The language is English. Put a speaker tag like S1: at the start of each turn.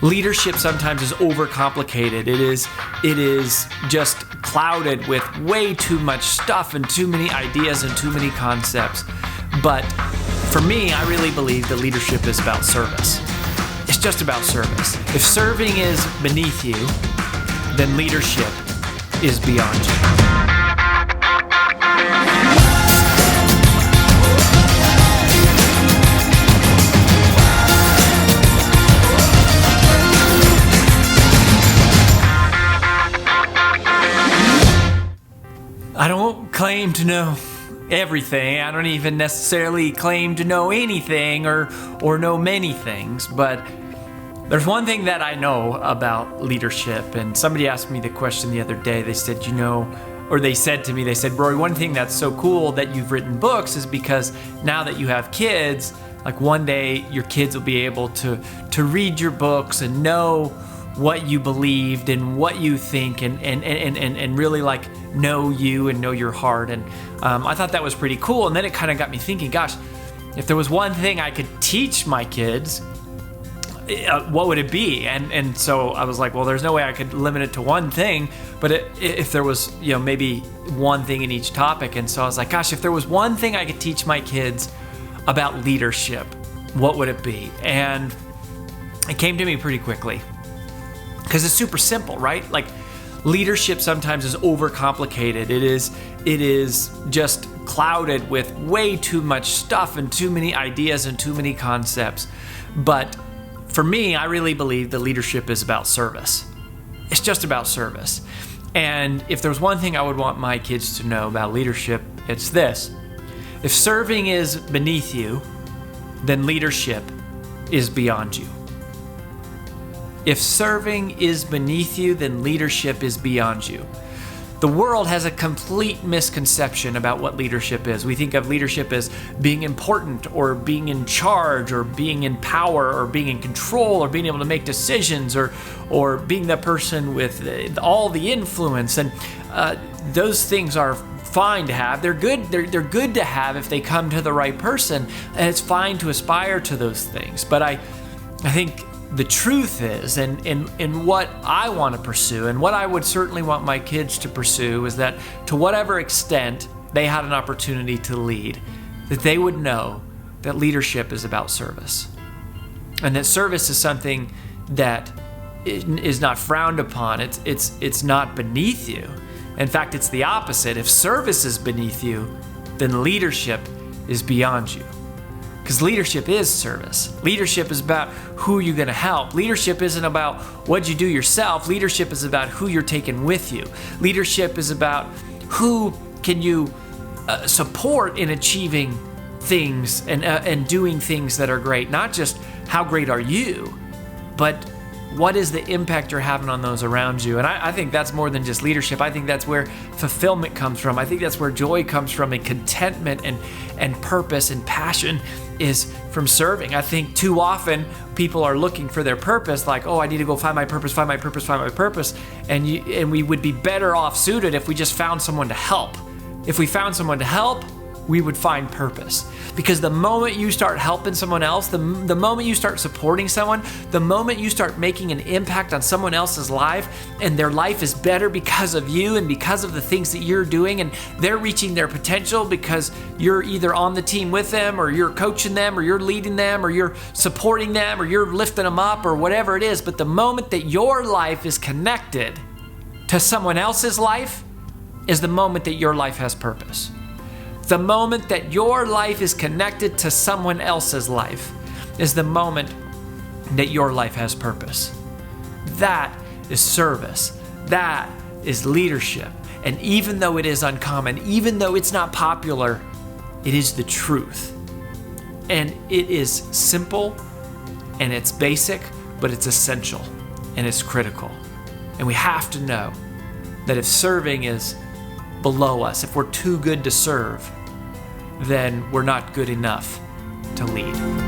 S1: Leadership sometimes is overcomplicated. It is just clouded with way too much stuff and too many ideas and too many concepts. But for me, I really believe that leadership is about service. It's just about service. If serving is beneath you, then leadership is beyond you. I don't claim to know everything. I don't even necessarily claim to know anything or know many things, but there's one thing that I know about leadership. And somebody asked me the question the other day. They said, they said to me, Rory, one thing that's so cool that you've written books is because now that you have kids, like one day your kids will be able to read your books and know what you believed and what you think and really like know you and know your heart. And I thought that was pretty cool. And then it kind of got me thinking, gosh, if there was one thing I could teach my kids, what would it be? And so I was like, well, there's no way I could limit it to one thing, but if there was, maybe one thing in each topic. And so I was like, gosh, if there was one thing I could teach my kids about leadership, what would it be? And it came to me pretty quickly. Because it's super simple, right? Like leadership sometimes is overcomplicated. It is just clouded with way too much stuff and too many ideas and too many concepts. But for me, I really believe that leadership is about service. It's just about service. And if there's one thing I would want my kids to know about leadership, it's this. If serving is beneath you, then leadership is beyond you. If serving is beneath you, then leadership is beyond you. The world has a complete misconception about what leadership is. We think of leadership as being important or being in charge or being in power or being in control or being able to make decisions or being the person with all the influence. And those things are fine to have. They're good. They're good to have if they come to the right person. And it's fine to aspire to those things. But I think the truth is, and what I want to pursue, and what I would certainly want my kids to pursue, is that to whatever extent they had an opportunity to lead, that they would know that leadership is about service. And that service is something that is not frowned upon. It's not beneath you. In fact, it's the opposite. If service is beneath you, then leadership is beyond you. Because leadership is service. Leadership is about who you're going to help. Leadership isn't about what you do yourself. Leadership is about who you're taking with you. Leadership is about who can you support in achieving things and doing things that are great. Not just how great are you, but what is the impact you're having on those around you? And I think that's more than just leadership. I think that's where fulfillment comes from. I think that's where joy comes from, and contentment and purpose and passion is from serving. I think too often people are looking for their purpose, like, oh, I need to go find my purpose. And we would be better off suited if we just found someone to help. If we found someone to help, we would find purpose. Because the moment you start helping someone else, the moment you start supporting someone, the moment you start making an impact on someone else's life, and their life is better because of you and because of the things that you're doing, and they're reaching their potential because you're either on the team with them, or you're coaching them, or you're leading them, or you're supporting them, or you're lifting them up, or whatever it is. But the moment that your life is connected to someone else's life is the moment that your life has purpose. The moment that your life is connected to someone else's life is the moment that your life has purpose. That is service. That is leadership. And even though it is uncommon, even though it's not popular, it is the truth. And it is simple, and it's basic, but it's essential, and it's critical. And we have to know that if serving is below us, if we're too good to serve, then we're not good enough to lead.